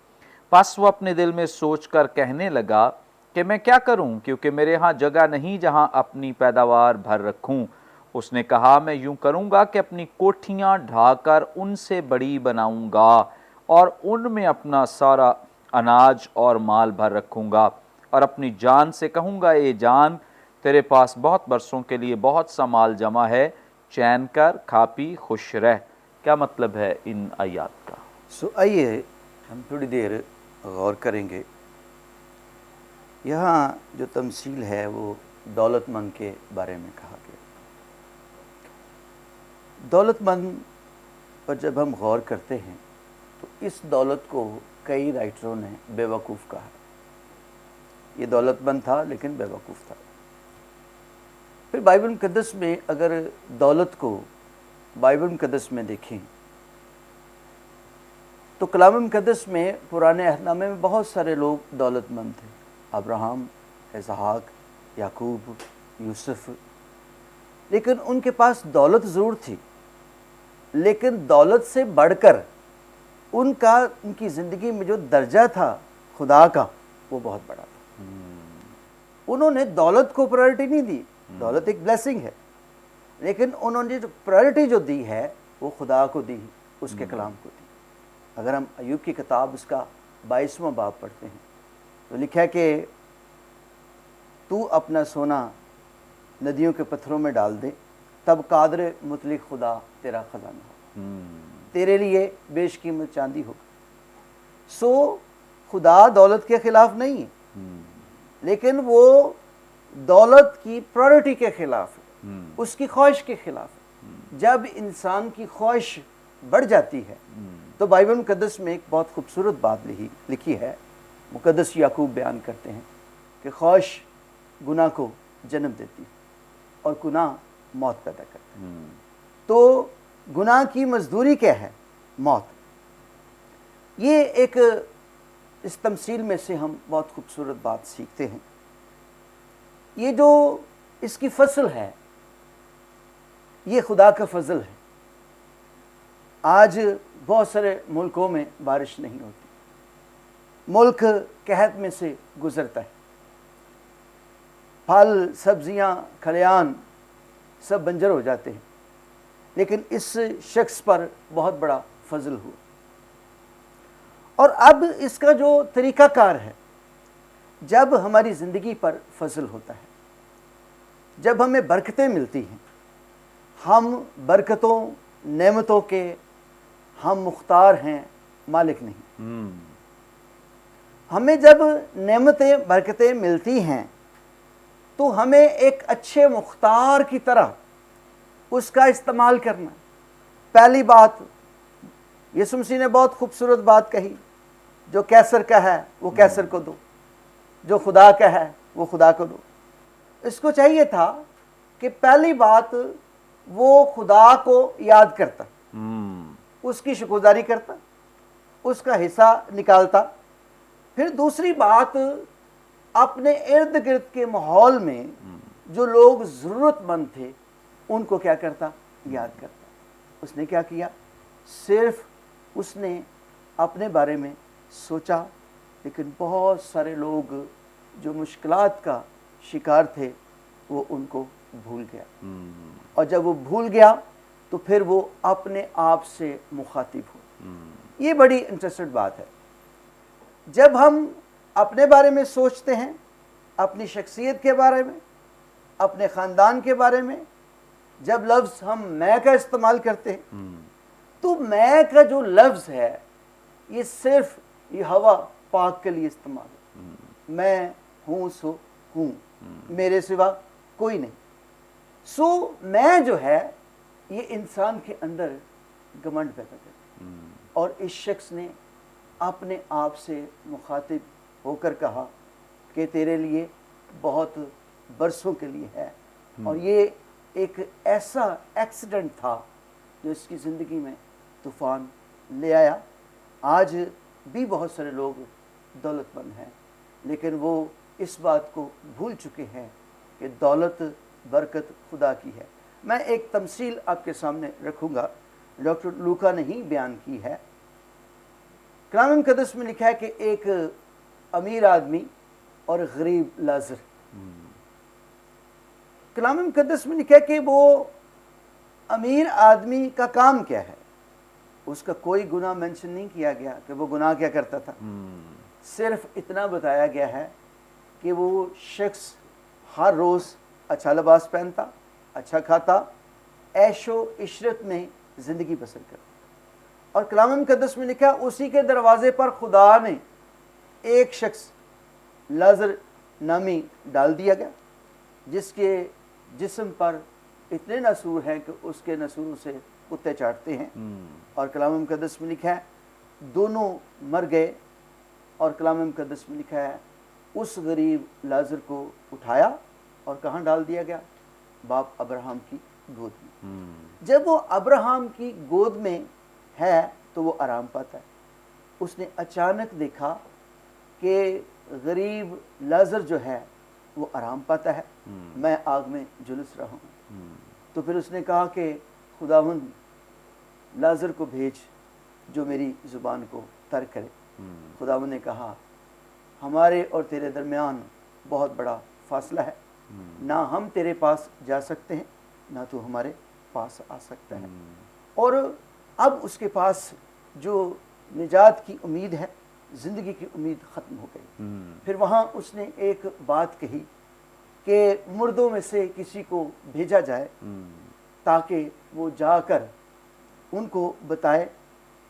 Speaker 1: बस वो अपने दिल में सोच कर कहने लगा कि मैं क्या करूं, क्योंकि मेरे यहाँ जगह नहीं जहाँ अपनी पैदावार भर रखूं। उसने कहा, मैं यूं करूंगा कि अपनी कोठियाँ ढाकर उनसे बड़ी बनाऊंगा और उनमें अपना सारा अनाज और माल भर रखूंगा और अपनी जान से कहूंगा, ये जान, तेरे पास बहुत बरसों के लिए बहुत सा माल जमा है, चैन कर, खा पी, खुश रह। क्या मतलब है इन आयात का?
Speaker 3: सो आइए हम थोड़ी देर गौर करेंगे। यहाँ जो तमसील है वो دولت مند کے بارے میں کہا گیا۔ دولت مند پر جب ہم غور کرتے ہیں تو اس دولت کو کئی رائٹروں نے بے وقوف کہا۔ یہ دولت مند تھا لیکن بے وقوف تھا۔ پھر بائبل مقدس میں اگر دولت کو بائبل مقدس میں دیکھیں تو کلام مقدس میں پرانے عہد نامے میں بہت سارے لوگ دولت مند تھے۔ ابراہم، اسحاق، یعقوب، یوسف، لیکن ان کے پاس دولت ضرور تھی، لیکن دولت سے بڑھ کر ان کی زندگی میں جو درجہ تھا خدا کا وہ بہت بڑا تھا۔ انہوں نے دولت کو پرائرٹی نہیں دی، دولت ایک بلیسنگ ہے، لیکن انہوں نے جو پرائرٹی جو دی ہے وہ خدا کو دی، اس کے کلام کو دی۔ اگر ہم ایوب کی کتاب اس کا 22واں باب پڑھتے ہیں تو لکھا ہے کہ تو اپنا سونا ندیوں کے پتھروں میں ڈال دے، تب قادر مطلق خدا تیرا خزانہ ہو، تیرے لیے بیش قیمت چاندی ہوگا۔ سو خدا دولت کے خلاف نہیں ہے، لیکن وہ دولت کی پرائرٹی کے خلاف ہے، اس کی خواہش کے خلاف ہے۔ جب انسان کی خواہش بڑھ جاتی ہے تو بائبل مقدس میں ایک بہت خوبصورت بات لکھی ہے، مقدس یعقوب بیان کرتے ہیں کہ خواہش گناہ کو جنم دیتی ہے اور گناہ موت پیدا کرتا ہے۔ تو گناہ کی مزدوری کیا ہے؟ موت۔ یہ ایک اس تمثیل میں سے ہم بہت خوبصورت بات سیکھتے ہیں۔ یہ جو اس کی فصل ہے یہ خدا کا فضل ہے۔ آج بہت سارے ملکوں میں بارش نہیں ہوتی، ملک قحط میں سے گزرتا ہے، پھل، سبزیاں، کھلیان سب بنجر ہو جاتے ہیں، لیکن اس شخص پر بہت بڑا فضل ہوا۔ اور اب اس کا جو طریقہ کار ہے، جب ہماری زندگی پر فضل ہوتا ہے، جب ہمیں برکتیں ملتی ہیں، ہم برکتوں نعمتوں کے ہم مختار ہیں، مالک نہیں۔ ہمیں جب نعمتیں برکتیں ملتی ہیں تو ہمیں ایک اچھے مختار کی طرح اس کا استعمال کرنا۔ پہلی بات، یسوع مسیح نے بہت خوبصورت بات کہی، جو کیسر کا ہے وہ کیسر کو دو، جو خدا کا ہے وہ خدا کو دو۔ اس کو چاہیے تھا کہ پہلی بات وہ خدا کو یاد کرتا، اس کی شکرگزاری کرتا، اس کا حصہ نکالتا۔ پھر دوسری بات، اپنے ارد گرد کے ماحول میں جو لوگ ضرورت مند تھے ان کو کیا کرتا؟ یاد کرتا۔ اس نے کیا کیا؟ صرف اس نے اپنے بارے میں سوچا، لیکن بہت سارے لوگ جو مشکلات کا شکار تھے وہ ان کو بھول گیا، اور جب وہ بھول گیا تو پھر وہ اپنے آپ سے مخاطب ہو۔ یہ بڑی انٹرسٹڈ بات ہے۔ جب ہم اپنے بارے میں سوچتے ہیں، اپنی شخصیت کے بارے میں، اپنے خاندان کے بارے میں، جب لفظ ہم میں کا استعمال کرتے ہیں تو میں کا جو لفظ ہے یہ صرف یہ ہوا پاک کے لیے استعمال ہے۔ میں ہوں سو ہوں، میرے سوا کوئی نہیں۔ سو میں جو ہے یہ انسان کے اندر گھمنڈ پیدا کرتی، اور اس شخص نے اپنے آپ سے مخاطب ہو کر کہا کہ تیرے لیے بہت برسوں کے لیے ہے۔ اور یہ ایک ایسا ایکسیڈنٹ تھا جو اس کی زندگی میں طوفان لے آیا۔ آج بھی بہت سارے لوگ دولت مند ہیں، لیکن وہ اس بات کو بھول چکے ہیں کہ دولت برکت خدا کی ہے۔ میں ایک تمثیل آپ کے سامنے رکھوں گا، ڈاکٹر لوکا نے ہی بیان کی ہے۔ کلام مقدس میں لکھا ہے کہ ایک امیر آدمی اور غریب لازر۔ کلام مقدس میں لکھا ہے کہ وہ امیر آدمی کا کام کیا ہے، اس کا کوئی گناہ مینشن نہیں کیا گیا کہ وہ گناہ کیا کرتا تھا، صرف اتنا بتایا گیا ہے کہ وہ شخص ہر روز اچھا لباس پہنتا، اچھا کھاتا، عیش و عشرت میں زندگی بسر کرتا۔ اور کلام مقدس میں لکھا اسی کے دروازے پر خدا نے ایک شخص لازر نامی ڈال دیا گیا، जिसके जिस्म पर इतने नसूर हैं कि उसके नसूरों से कुत्ते चाटते हैं। और कलाम मुक़द्दस में लिखा है दोनों मर गए, और कलाम मुक़द्दस में लिखा है उस गरीब लाजर को उठाया और कहाँ डाल दिया गया? बाप अब्राहम की गोद में। जब वो अब्राहम की गोद में है तो वो आराम पाता है। उसने अचानक देखा कि गरीब लाजर जो है वो आराम पाता है, मैं आग में झुलस रहा हूँ। तो फिर उसने कहा कि खुदावंद लाजर को भेज जो मेरी ज़ुबान को तर करे। खुदावंद ने कहा हमारे और तेरे दरमियान बहुत बड़ा फासला है, ना हम तेरे पास जा सकते हैं ना तू हमारे पास आ सकता है। और अब उसके पास जो निजात की उम्मीद है, ज़िंदगी की उम्मीद ख़त्म हो गई। फिर वहाँ उसने एक बात कही कि मुर्दों में से किसी को भेजा जाए ताकि वो जाकर उनको बताए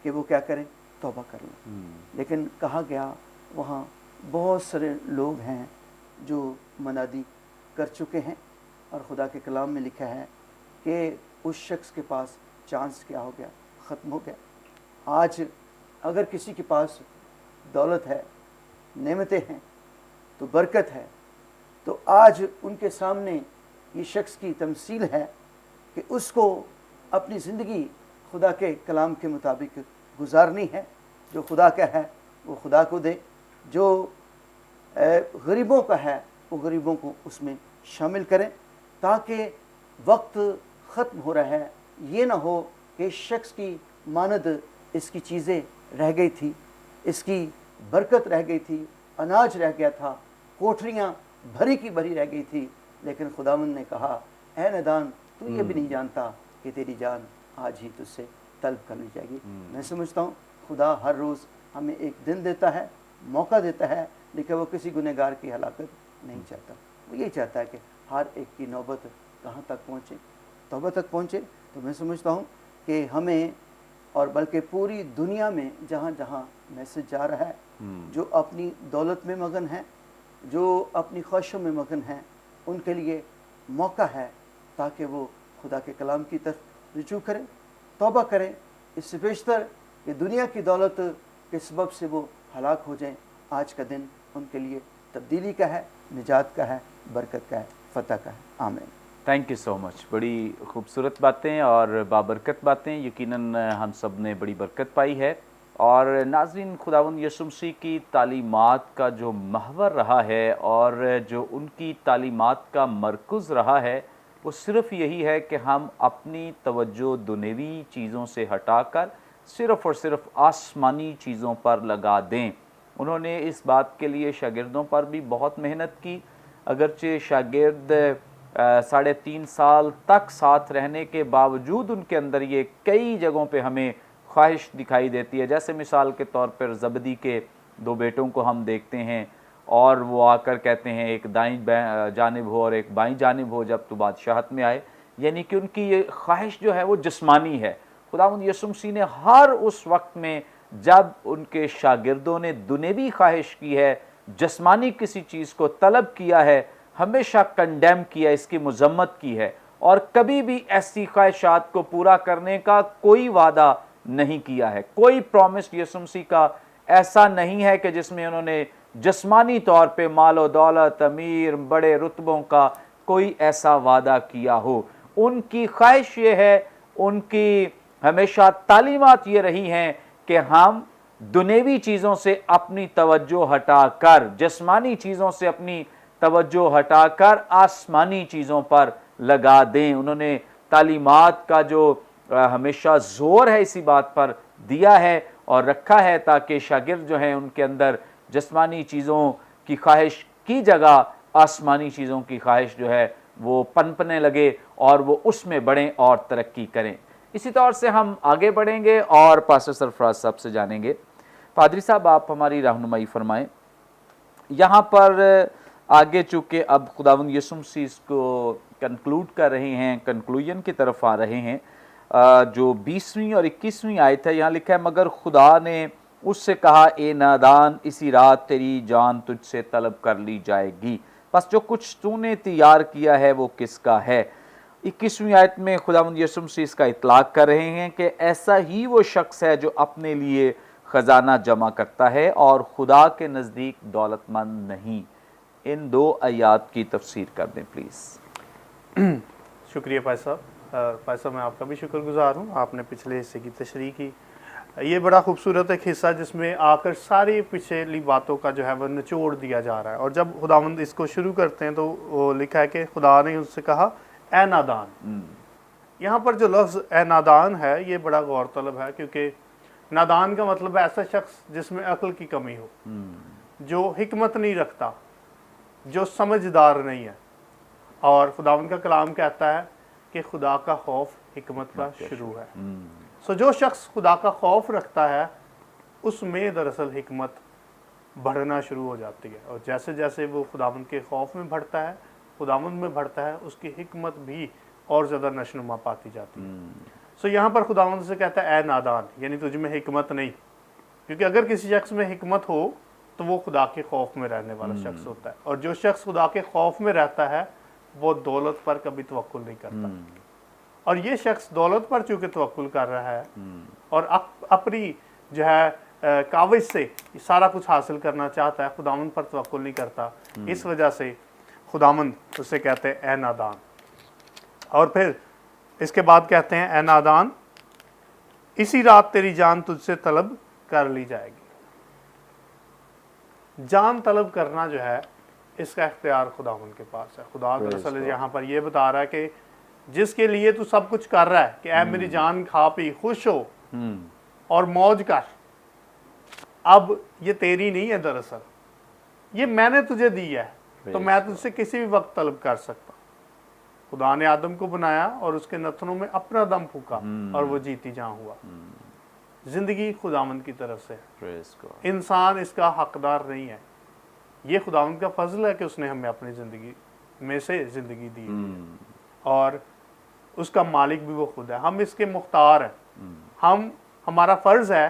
Speaker 3: कि वो क्या करें, तौबा कर लें। लेकिन कहा गया वहाँ बहुत सारे लोग हैं जो मनादी कर चुके हैं, और खुदा के कलाम में लिखा है कि उस शख्स के पास चांस क्या हो गया, ख़त्म हो गया। आज अगर किसी के पास दौलत है, नेमतें हैं, तो बरकत है, तो आज उनके सामने ये शख्स की तमसील है कि उसको अपनी ज़िंदगी खुदा के कलाम के मुताबिक गुजारनी है। जो खुदा का है वो खुदा को दे, जो गरीबों का है वो गरीबों को उसमें शामिल करें, ताकि वक्त ख़त्म हो रहा है, ये ना हो कि इस शख्स की मानद इसकी चीज़ें रह गई थी, इसकी बरकत रह गई थी, अनाज रह गया था, कोठरियाँ भरी की भरी रह गई थी, लेकिन खुदावंद ने कहा ऐ नदान तू ये भी नहीं जानता कि तेरी जान आज ही तुझसे तलब कर ली जाएगी। मैं समझता हूँ खुदा हर रोज़ हमें एक दिन देता है, मौका देता है, लेकिन वो किसी गुनहगार की हलाकत नहीं चाहता। वो यही चाहता है कि हर एक की नौबत कहाँ तक पहुँचे, तौबा तक पहुँचे। तो मैं समझता हूँ कि हमें और बल्कि पूरी दुनिया में जहाँ जहाँ मैसेज जा रहा है, जो अपनी दौलत में मगन है, जो अपनी ख्वाहिशों में मगन हैं, उनके लिए मौका है ताकि वो खुदा के कलाम की तरफ रुजू करें, तौबा करें। इससे बेशतर कि दुनिया की दौलत के सबब से वो हलाक हो जाएं। आज का दिन उनके लिए तब्दीली का है, निजात का है, बरकत का है, फ़तह का है। आमीन।
Speaker 1: Thank you so much. बड़ी खूबसूरत बातें और बाबरकत बातें, यकीनन हम सब ने बड़ी बरकत पाई है। और नाज़रीन, खुदावंद यीशु मसीह की तालीमात का जो महवर रहा है और जो उनकी तालीमात का मरकज़ रहा है, वो सिर्फ़ यही है कि हम अपनी तवज्जो दुनियावी चीज़ों से हटाकर सिर्फ़ और सिर्फ आसमानी चीज़ों पर लगा दें। उन्होंने इस बात के लिए शागिर्दों पर भी बहुत मेहनत की। अगरचे शागिर्द 3.5 साल तक साथ रहने के बावजूद उनके अंदर ये कई जगहों पे हमें ख्वाहिश दिखाई देती है। जैसे मिसाल के तौर पर ज़बदी के 2 बेटों को हम देखते हैं, और वो आकर कहते हैं एक दाईं जानिब हो और एक बाईं जानिब हो जब तो बादशाहत में आए। यानी कि उनकी ये ख्वाहिश जो है वो जिस्मानी है। खुदावंद यीशु मसीह ने हर उस वक्त में जब उनके शागिर्दों ने दुनियावी ख्वाहिश की है, जिस्मानी किसी चीज़ को तलब किया है, हमेशा कंडेम किया, इसकी मजम्मत की है, और कभी भी ऐसी ख्वाहिशात को पूरा करने का कोई वादा नहीं किया है। कोई प्रॉमिस यीशु मसीह का ऐसा नहीं है कि जिसमें उन्होंने जिस्मानी तौर पे मालो दौलत, अमीर, बड़े रुतबों का कोई ऐसा वादा किया हो। उनकी ख्वाहिश ये है, उनकी हमेशा तालीमात ये रही हैं कि हम दुनियावी चीज़ों से अपनी तवज्जो हटाकर, जिस्मानी चीज़ों से अपनी तवज्जो हटाकर आसमानी चीज़ों पर लगा दें। उन्होंने तालीमात का जो हमेशा ज़ोर है इसी बात पर दिया है और रखा है, ताकि शागिर्द जो हैं उनके अंदर जिस्मानी चीज़ों की ख्वाहिश की जगह आसमानी चीज़ों की ख्वाहिश जो है वो पनपने लगे और वो उसमें बढ़ें और तरक्की करें। इसी तौर से हम आगे बढ़ेंगे और पास्टर सरफराज साहब से जानेंगे। पादरी साहब, आप हमारी रहनुमाई फरमाएं। यहाँ पर आगे चूँकि अब खुदावंद यीशु मसीह इसको कंक्लूड कर रहे हैं, कंक्लूजन की तरफ आ रहे हैं। जो 20वीं और 21वीं आयत है, यहाँ लिखा है, मगर खुदा ने उससे कहा, ए नादान, इसी रात तेरी जान तुझसे तलब कर ली जाएगी। बस जो कुछ तूने तैयार किया है वो किसका है। 21वीं आयत में खुदावंद यीशु मसीह इसका इतलाक कर रहे हैं कि ऐसा ही वो शख्स है जो अपने लिए खजाना जमा करता है और खुदा के नज़दीक दौलतमंद नहीं। इन 2 आयात की तफसीर कर दें प्लीज़।
Speaker 2: शुक्रिया भाई साहब। भाई साहब मैं आपका भी शुक्रगुजार हूँ, आपने पिछले हिस्से की तशरीह की। ये बड़ा खूबसूरत एक हिस्सा जिसमें आकर सारी पिछली बातों का जो है वो निचोड़ दिया जा रहा है। और जब खुदावंद इसको शुरू करते हैं तो वो लिखा है कि खुदा ने उससे कहा ए नादान। यहाँ पर जो लफ्ज़ ए नादान है ये बड़ा गौरतलब है, क्योंकि नादान का मतलब है ऐसा शख्स जिसमें अक्ल की कमी हो, जो हिकमत नहीं रखता, जो समझदार नहीं है। और खुदावंद का कलाम कहता है कि खुदा का खौफ हिकमत का शुरू है। सो जो शख्स खुदा का खौफ रखता है उसमें दरअसल हिकमत बढ़ना शुरू हो जाती है, और जैसे जैसे वो खुदावंद के खौफ में बढ़ता है, खुदावंद में बढ़ता है, उसकी हिकमत भी और ज़्यादा नशनुमा पाती जाती है। सो यहाँ पर खुदावंद से कहता है ए नादान, यानी तुझ में हिकमत नहीं, क्योंकि अगर किसी शख्स में हिकमत हो तो वो खुदा के खौफ में रहने वाला शख्स होता है। और जो शख्स खुदा के खौफ में रहता है वो दौलत पर कभी तवक्कुल नहीं करता। और ये शख्स दौलत पर चूंकि तवक्कुल कर रहा है और अपनी जो है काविश से सारा कुछ हासिल करना चाहता है, खुदावंद पर तवक्कुल नहीं करता, इस वजह से खुदावंद उसे कहते हैं ए नादान। और फिर इसके बाद कहते हैं ए नादान, इसी रात तेरी जान तुझसे तलब कर ली जाएगी। जान तलब करना जो है इसका इख्तियार खुदावंद के पास है। खुदा दरअसल यहाँ पर ये बता रहा है कि जिसके लिए तू सब कुछ कर रहा है कि ऐ मेरी जान खा पी खुश हो और मौज कर, अब ये तेरी नहीं है, दरअसल ये मैंने तुझे दी है, तो मैं तुझसे किसी भी वक्त तलब कर सकता। खुदा ने आदम को बनाया और उसके नथनों में अपना दम फूका और वो जीती जान हुआ। जिंदगी खुदावंद की तरफ से है, इंसान इसका हकदार नहीं है। ये खुदावंद का फजल है कि उसने हमें अपनी ज़िंदगी में से ज़िंदगी दी और उसका मालिक भी वो खुद है। हम इसके मुख्तार हैं। हमारा फ़र्ज़ है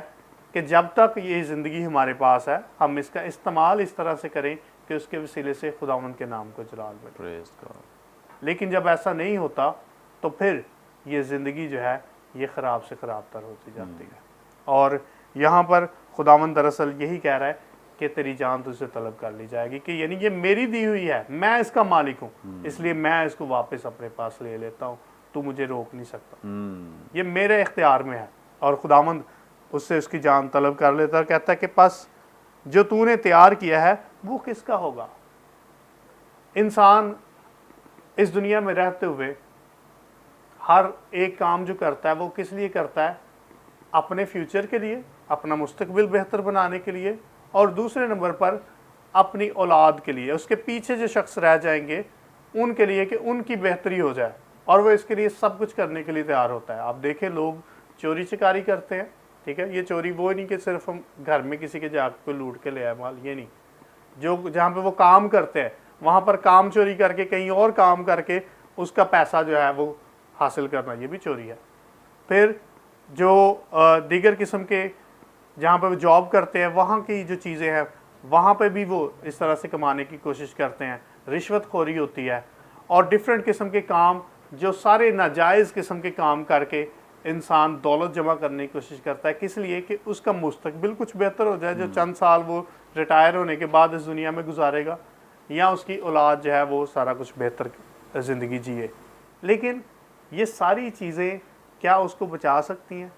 Speaker 2: कि जब तक ये ज़िंदगी हमारे पास है हम इसका इस्तेमाल इस तरह से करें कि उसके वसीले से खुदावंद के नाम को जलाल मिले। लेकिन जब ऐसा नहीं होता तो फिर ये ज़िंदगी जो है ये ख़राब से ख़राब तर होती जाती है। और यहाँ पर खुदावंद दरअसल यही कह रहा है कि तेरी जान तुझसे तलब कर ली जाएगी, कि यानी ये मेरी दी हुई है, मैं इसका मालिक हूँ, इसलिए मैं इसको वापस अपने पास ले लेता हूँ, तू मुझे रोक नहीं सकता, ये मेरे इख्तियार में है। और खुदावंद उससे उसकी जान तलब कर लेता है, कहता है कि बस जो तूने तैयार किया है वो किसका होगा। इंसान इस दुनिया में रहते हुए हर एक काम जो करता है वो किस लिए करता है, अपने फ्यूचर के लिए, अपना मुस्तकबिल बेहतर बनाने के लिए, और दूसरे नंबर पर अपनी औलाद के लिए, उसके पीछे जो शख्स रह जाएंगे उनके लिए, कि उनकी बेहतरी हो जाए, और वो इसके लिए सब कुछ करने के लिए तैयार होता है। आप देखें लोग चोरी चकारी करते हैं, ठीक है, ये चोरी वो नहीं कि सिर्फ हम घर में किसी के जाकर लूट के ले आए माल, ये नहीं, जो जहाँ पे वो काम करते हैं वहाँ पर काम चोरी करके कहीं और काम करके उसका पैसा जो है वो हासिल करना, ये भी चोरी है। फिर जो दीगर किस्म के जहाँ पे वो जॉब करते हैं वहाँ की जो चीज़ें हैं वहाँ पे भी वो इस तरह से कमाने की कोशिश करते हैं, रिश्वतखोरी होती है, और डिफरेंट किस्म के काम जो सारे नाजायज़ किस्म के काम करके इंसान दौलत जमा करने की कोशिश करता है, किस लिए कि उसका मुस्तकबिल कुछ बेहतर हो जाए, जो चंद साल वो रिटायर होने के बाद इस दुनिया में गुजारेगा, या उसकी औलाद जो है वो सारा कुछ बेहतर ज़िंदगी जिए। लेकिन ये सारी चीज़ें क्या उसको बचा सकती हैं?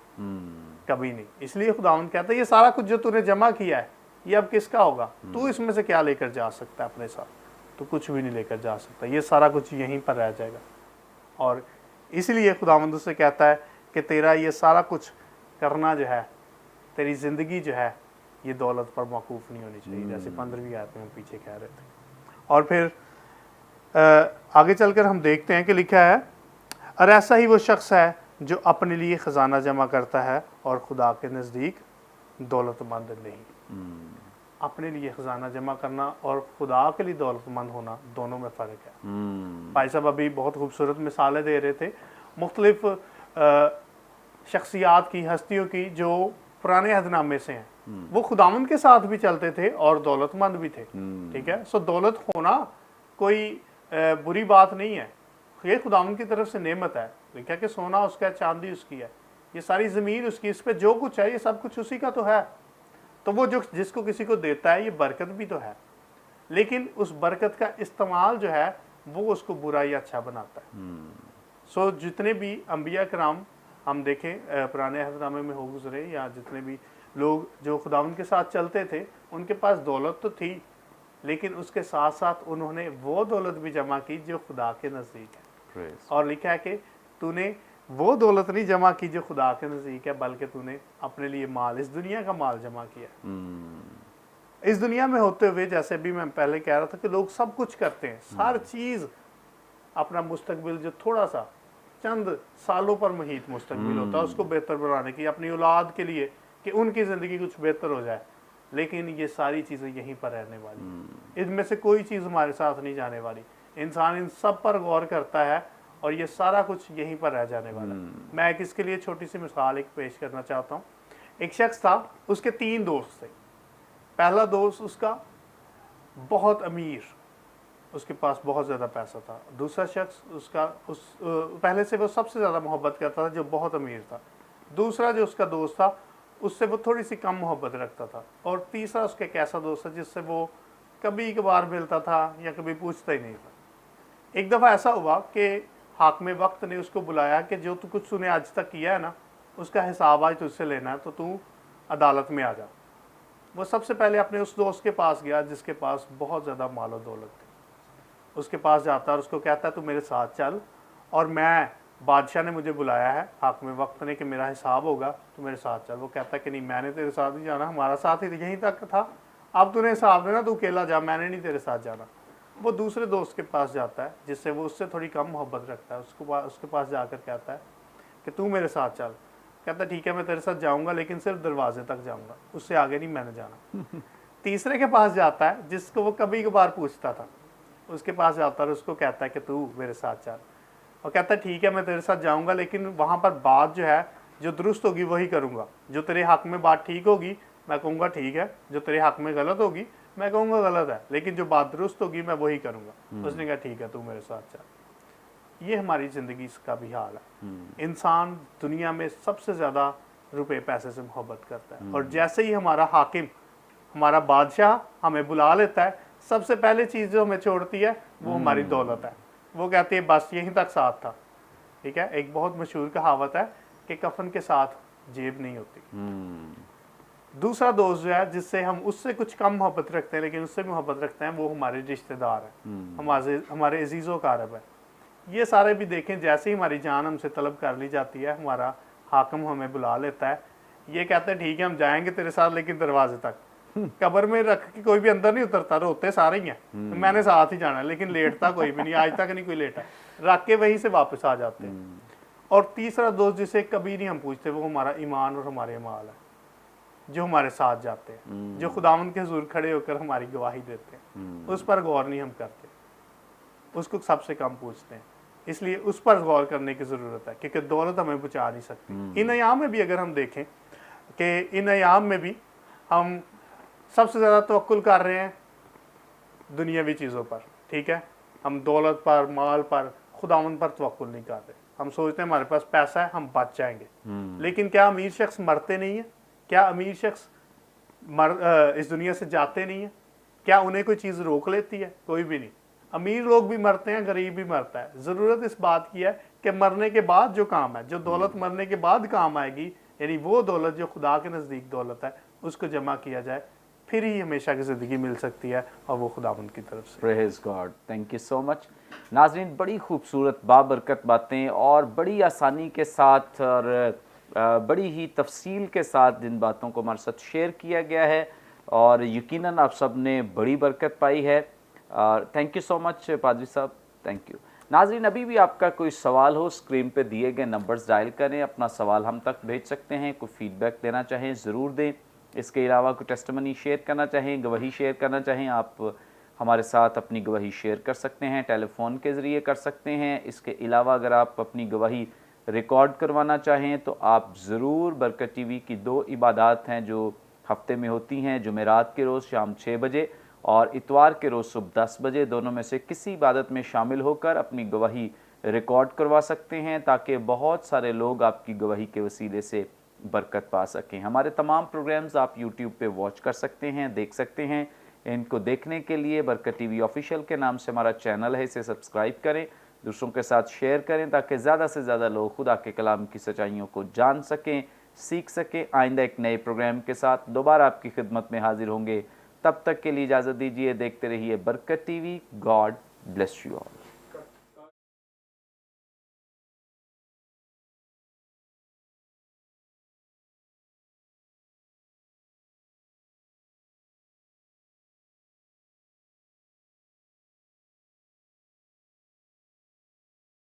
Speaker 2: कभी नहीं। इसलिए खुदावंद कहता है ये सारा कुछ जो तूने जमा किया है ये अब किसका होगा, तू इसमें से क्या लेकर जा सकता है अपने साथ, तो कुछ भी नहीं लेकर जा सकता, ये सारा कुछ यहीं पर रह जाएगा। और इसलिए खुदावंद उससे कहता है कि तेरा ये सारा कुछ करना जो है, तेरी ज़िंदगी जो है ये दौलत पर मौकूफ़ नहीं होनी चाहिए, जैसे 15वीं आयत में हम पीछे कह रहे थे। और फिर आगे चलकर हम देखते हैं कि लिखा है, और ऐसा ही वो शख्स है जो अपने लिए ख़जाना जमा करता है और खुदा के नज़दीक दौलतमंद नहीं। अपने लिए ख़जाना जमा करना और खुदा के लिए दौलतमंद होना, दोनों में फ़र्क है। भाई साहब अभी बहुत खूबसूरत मिसालें दे रहे थे मुख्तलिफ शख्सियात की, हस्तियों की जो पुराने अहदनामे से हैं, वो खुदावंद के साथ भी चलते थे और दौलतमंद भी थे, ठीक है। सो दौलत होना कोई बुरी बात नहीं है, ये खुदावंद की तरफ से नेमत है। लिखा कि सोना उसका है, चांदी उसकी है, ये सारी ज़मीन उसकी, इस पे जो कुछ है ये सब कुछ उसी का तो है। तो वो जो जिसको किसी को देता है ये बरकत भी तो है, लेकिन उस बरकत का इस्तेमाल जो है वो उसको बुरा या अच्छा बनाता है। सो जितने भी अंबिया कराम हम देखें पुराने अहदनामे में हो गुजरे, या जितने भी लोग जो खुदावंद के साथ चलते थे, उनके पास दौलत तो थी, लेकिन उसके साथ साथ उन्होंने वो दौलत भी जमा की जो खुदा के नज़दीक है। और लिखा है कि तूने वो दौलत नहीं जमा की जो खुदा के नज़दीक है, बल्कि तूने अपने लिए माल, इस दुनिया का माल जमा किया। इस दुनिया में होते हुए, जैसे भी मैं पहले कह रहा था कि लोग सब कुछ करते हैं, हर चीज़, अपना मुस्तकबिल जो थोड़ा सा चंद सालों पर मुहित मुस्तकबिल होता है उसको बेहतर बनाने की, अपनी औलाद के लिए कि उनकी ज़िंदगी कुछ बेहतर हो जाए, लेकिन ये सारी चीज़ें यहीं पर रहने वाली, इनमें से कोई चीज़ हमारे साथ नहीं जाने वाली। इंसान इन सब पर गौर करता है और ये सारा कुछ यहीं पर रह जाने वाला। मैं एक इसके लिए छोटी सी मिसाल एक पेश करना चाहता हूँ। एक शख्स था, उसके 3 दोस्त थे। पहला दोस्त उसका बहुत अमीर, उसके पास बहुत ज़्यादा पैसा था। दूसरा शख्स उसका पहले से वो सबसे ज़्यादा मोहब्बत करता था, जो बहुत अमीर था। दूसरा जो उसका दोस्त था उससे वो थोड़ी सी कम मोहब्बत रखता था। और तीसरा उसका एक ऐसा दोस्त था जिससे वो कभी कभार मिलता था या कभी पूछता ही नहीं था। एक दफ़ा ऐसा हुआ कि हाकिम वक्त ने उसको बुलाया कि जो तू कुछ तूने आज तक किया है ना, उसका हिसाब आज तुझसे लेना है, तो तू अदालत में आ जा। वो सबसे पहले अपने उस दोस्त के पास गया जिसके पास बहुत ज़्यादा मालो दौलत थी। उसके पास जाता और उसको कहता है तू मेरे साथ चल, और मैं, बादशाह ने मुझे बुलाया है, हाकिम वक्त ने, कि मेरा हिसाब होगा, तू मेरे साथ चल। वो कहता है कि नहीं, मैंने तेरे साथ नहीं जाना, हमारा साथ ही यहीं तक था, अब तूने हिसाब देना, तू अकेला जा, मैंने नहीं तेरे साथ जाना। वो दूसरे दोस्त के पास जाता है जिससे वो उससे थोड़ी कम मोहब्बत रखता है, उसके पास जाकर कहता है कि तू मेरे साथ चल। कहता है ठीक है, मैं तेरे साथ जाऊंगा, लेकिन सिर्फ दरवाजे तक जाऊंगा, उससे आगे नहीं मैंने जाना। तीसरे के पास जाता है जिसको वो कभी कभार पूछता था, उसके पास जाता है और उसको कहता है कि तू मेरे साथ चल। और कहता है ठीक है, मैं तेरे साथ जाऊंगा, लेकिन वहाँ पर बात जो है जो दुरुस्त होगी वही करूँगा, जो तेरे हक में बात ठीक होगी मैं कहूँगा ठीक है, जो तेरे हक में गलत होगी मैं कहूँगा गलत है, लेकिन जो बात दुरुस्त होगी मैं वही करूँगा। उसने कहा ठीक है, तू मेरे साथ चल। ये हमारी ज़िंदगी का भी हाल है। इंसान दुनिया में सबसे ज़्यादा रुपए पैसे से मोहब्बत करता है, और जैसे ही हमारा हाकिम, हमारा बादशाह हमें बुला लेता है, सबसे पहले चीज़ जो हमें छोड़ती है वो हमारी दौलत है। वो कहती है बस यहीं तक साथ था। ठीक है, एक बहुत मशहूर कहावत है कि कफन के साथ जेब नहीं होती। दूसरा दोस्त जो है जिससे हम उससे कुछ कम मोहब्बत रखते हैं लेकिन उससे भी मोहब्बत रखते हैं, वो हमारे रिश्तेदार हैं, हमारे अजीज़ों कारब है। ये सारे भी देखें, जैसे ही हमारी जान हमसे तलब कर ली जाती है, हमारा हाकिम हमें बुला लेता है, ये कहते हैं ठीक है हम जाएंगे तेरे साथ, लेकिन दरवाजे तक। कब्र में रख के कोई भी अंदर नहीं उतरता, रोते सारे ही हैं, तो मैंने साथ ही जाना है, लेकिन लेटता कोई भी नहीं, आज तक नहीं कोई लेटा, रख के वहीं से वापस आ जाते हैं। और तीसरा दोस्त जिसे कभी नहीं हम पूछते, वो हमारा ईमान और हमारे अमाल है, जो हमारे साथ जाते हैं, जो खुदावंद के हुजूर खड़े होकर हमारी गवाही देते हैं, उस पर गौर नहीं हम करते, उसको सबसे कम पूछते हैं। इसलिए उस पर गौर करने की ज़रूरत है, क्योंकि दौलत हमें बचा नहीं सकती। इन अयाम में भी अगर हम देखें कि इन अयाम में भी हम सबसे ज़्यादा तवक्कुल कर रहे हैं दुनियावी चीज़ों पर। ठीक है, हम दौलत पर, माल पर, खुदावंद पर तवक्कुल नहीं कर रहे। हम सोचते हैं हमारे पास पैसा है, हम बच जाएंगे। लेकिन क्या अमीर शख्स मरते नहीं हैं? क्या अमीर शख्स इस दुनिया से जाते नहीं हैं? क्या उन्हें कोई चीज़ रोक लेती है? कोई भी नहीं। अमीर लोग भी मरते हैं, गरीब भी मरता है। ज़रूरत इस बात की है कि मरने के बाद जो काम है, जो दौलत मरने के बाद काम आएगी, यानी वो दौलत जो खुदा के नज़दीक दौलत है, उसको जमा किया जाए, फिर ही हमेशा की ज़िंदगी मिल सकती है, और वो खुदावंद की तरफ से।
Speaker 1: Praise God, thank you so much. नाज़रीन, बड़ी खूबसूरत बाबरकत बातें और बड़ी आसानी के साथ और बड़ी ही तफसील के साथ इन बातों को हमारे साथ शेयर किया गया है, और यकीनन आप सब ने बड़ी बरकत पाई है। थैंक यू सो मच पादरी साहब, थैंक यू। नाज़रीन, अभी भी आपका कोई सवाल हो, स्क्रीन पे दिए गए नंबर्स डायल करें, अपना सवाल हम तक भेज सकते हैं। कोई फीडबैक देना चाहें ज़रूर दें। इसके अलावा कोई टेस्टिमनी शेयर करना चाहें, गवाही शेयर करना चाहें, आप हमारे साथ अपनी गवाही शेयर कर सकते हैं, टेलीफोन के ज़रिए कर सकते हैं। इसके अलावा अगर आप अपनी गवाही रिकॉर्ड करवाना चाहें तो आप ज़रूर बरकत टीवी की 2 इबादत हैं जो हफ्ते में होती हैं, जुमेरात के रोज़ शाम 6 बजे और इतवार के रोज़ सुबह 10 बजे, दोनों में से किसी इबादत में शामिल होकर अपनी गवाही रिकॉर्ड करवा सकते हैं ताकि बहुत सारे लोग आपकी गवाही के वसीले से बरकत पा सकें। हमारे तमाम प्रोग्राम्स आप यूट्यूब पे वॉच कर सकते हैं, देख सकते हैं। इनको देखने के लिए बरकत टीवी ऑफिशियल के नाम से हमारा चैनल है, इसे सब्सक्राइब करें, दूसरों के साथ शेयर करें ताकि ज़्यादा से ज़्यादा लोग खुदा के कलाम की सच्चाइयों को जान सकें, सीख सकें। आइंदा एक नए प्रोग्राम के साथ दोबारा आपकी खिदमत में हाजिर होंगे। तब तक के लिए इजाज़त दीजिए। देखते रहिए बरकत TV. God bless you all.